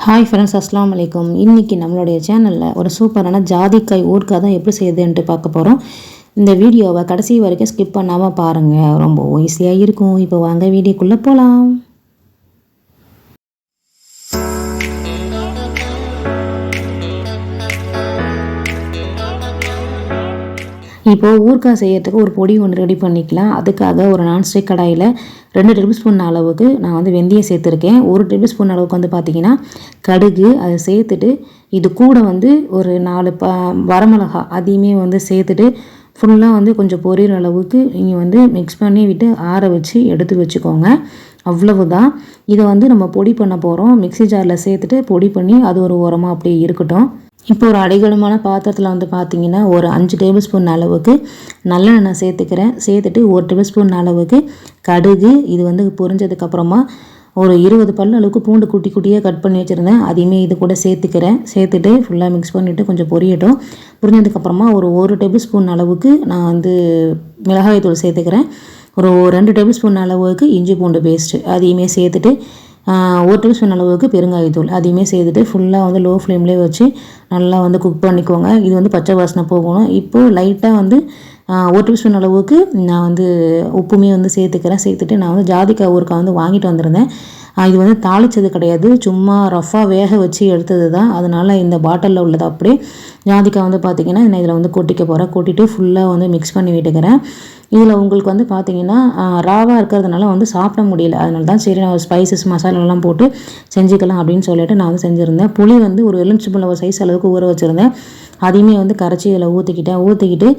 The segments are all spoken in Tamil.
ஹாய் ஃப்ரெண்ட்ஸ், அஸ்ஸலாமு அலைக்கும். இன்றைக்கி நம்மளுடைய சேனலில் ஒரு சூப்பரான ஜாதிக்காய் ஊறுகாய் தான் எப்படி செய்யுதுன்ட்டு பார்க்க போகிறோம். இந்த வீடியோவை கடைசி வரைக்கும் ஸ்கிப் பண்ணாமல் பாருங்கள், ரொம்ப ஈஸியாக இருக்கும். இப்போ வாங்க வீடியோக்குள்ளே போகலாம். இப்போது ஊறுகாய் செய்யறதுக்கு ஒரு பொடி ஒன்று ரெடி பண்ணிக்கலாம். அதுக்காக ஒரு நான்ஸ்டிக் கடாயில் 2 டேபிள் ஸ்பூன் அளவுக்கு நான் வெந்தயம் சேர்த்துருக்கேன். 1 டேபிள் ஸ்பூன் அளவுக்கு பார்த்திங்கன்னா கடுகு அதை சேர்த்துட்டு, இது கூட ஒரு 4 வரமிளகா அதையுமே சேர்த்துட்டு ஃபுல்லாக கொஞ்சம் பொரியிற அளவுக்கு நீங்கள் மிக்ஸ் பண்ணி விட்டு ஆற வச்சு எடுத்து வச்சுக்கோங்க. அவ்வளவுதான். இதை நம்ம பொடி பண்ண போகிறோம். மிக்ஸி ஜாரில் சேர்த்துட்டு பொடி பண்ணி அது ஒரு ஓரமாக அப்படியே இருக்கட்டும். இப்போ ஒரு அடிகனமான பாத்திரத்தில் பார்த்திங்கன்னா ஒரு 5 டேபிள் ஸ்பூன் அளவுக்கு நல்லெண்ணெய் சேர்த்துக்கிறேன். சேர்த்துட்டு 1 டேபிள் ஸ்பூன் அளவுக்கு கடுகு, இது பொரிஞ்சதுக்கப்புறமா ஒரு 20 பல் அளவுக்கு பூண்டு குட்டி குட்டியாக கட் பண்ணி வச்சுருந்தேன், அதையுமே இது கூட சேர்த்துக்கிறேன். சேர்த்துட்டு ஃபுல்லாக மிக்ஸ் பண்ணிவிட்டு கொஞ்சம் பொரியட்டும். பொரிஞ்சதுக்கப்புறமா ஒரு 1 டேபிள் ஸ்பூன் அளவுக்கு நான் மிளகாய் தூள் சேர்த்துக்கிறேன். ஒரு 2 டேபிள் ஸ்பூன் அளவுக்கு இஞ்சி பூண்டு பேஸ்ட்டு அதையுமே சேர்த்துட்டு 1 டேபிள் ஸ்பூன் அளவுக்கு பெருங்காயத்தூள் அதையுமே சேர்த்துட்டு ஃபுல்லாக லோ ஃப்ளேம்லேயே வச்சு நல்லா குக் பண்ணிக்கோங்க. இது பச்சை வாசனை போகணும். இப்போது லைட்டாக 1 டேபிள் ஸ்பூன் அளவுக்கு நான் உப்புமே சேர்த்துக்கிறேன். சேர்த்துட்டு நான் ஜாதிக்காய் ஊறுகாய் வாங்கிட்டு வந்திருந்தேன். இது தாளித்தது கிடையாது, சும்மா ரஃப்பாக வேக வச்சு எடுத்தது தான். அதனால் இந்த பாட்டிலில் உள்ளது அப்படியே ஜாதிக்காய் பார்த்திங்கன்னா நான் இதில் கொட்டிக்க போகிறேன். கொட்டிட்டு ஃபுல்லாக மிக்ஸ் பண்ணி விட்டுக்கிறேன். இதில் உங்களுக்கு பார்த்திங்கன்னா ராவாக இருக்கிறதுனால சாப்பிட முடியல. அதனால தான் சரி நான் ஸ்பைசஸ் மசாலாலாம் போட்டு செஞ்சுக்கலாம் அப்படின்னு சொல்லிட்டு நான் செஞ்சுருந்தேன். புளி ஒரு எலுமிச்சம்பழம் சைஸ் அளவுக்கு ஊற வச்சுருந்தேன். அதையுமே கரைச்சி இதில் ஊற்றிக்கிட்டு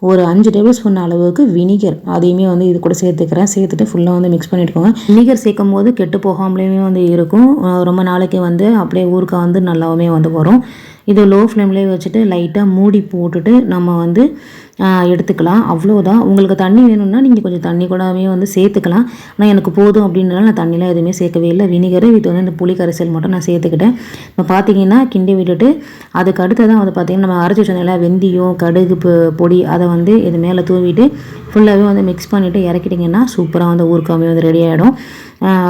ஒரு 5 டேபிள் ஸ்பூன் அளவுக்கு வினிகர் அதையுமே இது கூட சேர்த்துக்கிறேன். சேர்த்துட்டு ஃபுல்லாக மிக்ஸ் பண்ணிட்டுக்கோங்க. வினிகர் சேர்க்கும் போது கெட்டு போகாமலேயுமே இருக்கும். ரொம்ப நாளைக்கு அப்படியே ஊறுகாய் நல்லாவுமே வரும். இது லோ ஃப்ளேம்லேயே வச்சுட்டு லைட்டாக மூடி போட்டுட்டு நம்ம எடுத்துக்கலாம். அவ்வளோதான். உங்களுக்கு தண்ணி வேணும்னா நீங்கள் கொஞ்சம் தண்ணி கூடவே சேர்த்துக்கலாம். ஆனால் எனக்கு போதும் அப்படின்றனால நான் தண்ணிலாம் எதுவுமே சேர்க்கவே இல்லை. வினிகர் இது இந்த புளி கரைசல் மட்டும் நான் சேர்த்துக்கிட்டேன். இப்போ பார்த்தீங்கன்னா கிண்டி விட்டுட்டு அதுக்கு அடுத்ததான் பார்த்திங்கன்னா நம்ம அரைச்சி வச்சோம்ல வெந்தயம் கடுகு பொடி அதை இது மேலே தூவிட்டு ஃபுல்லாகவே மிக்ஸ் பண்ணிவிட்டு இறக்கிட்டிங்கன்னா சூப்பராக ஊறுகாய் ரெடி ஆகிடும்.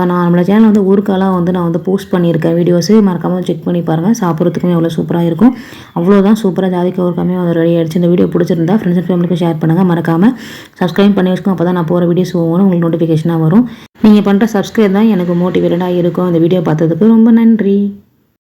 நான் நம்மளோட சேனலில் ஊறுகாய்லாம் நான் போஸ்ட் பண்ணியிருக்கேன் வீடியோஸு, மறக்காமல் செக் பண்ணி பாருங்கள். சாப்பிட்றதுக்குமே அவ்வளோ சூப்பராக இருக்கும். அவ்வளோதான், சூப்பராக ஜாதிக்காய் ஊறுகாய் ரெடி ஆகிடுச்சு. இந்த வீடியோ பிடிச்சிருந்தா ஃப்ரெண்ட்ஸ் அண்ட் ஃபேமிலிக்கு ஷேர் பண்ணுங்கள். மறக்காமல் சப்ஸ்கிரைப் பண்ணி வச்சுக்கோங்க. அப்போ தான் நான் போகிற வீடியோஸ் ஒவ்வொன்றும் உங்களுக்கு நோட்டிஃபிகேஷனாக வரும். நீங்கள் பண்ணுற சப்ஸ்கிரைப் தான் எனக்கு மோட்டிவேட்டடாக இருக்கும். இந்த வீடியோ பார்த்ததுக்கு ரொம்ப நன்றி.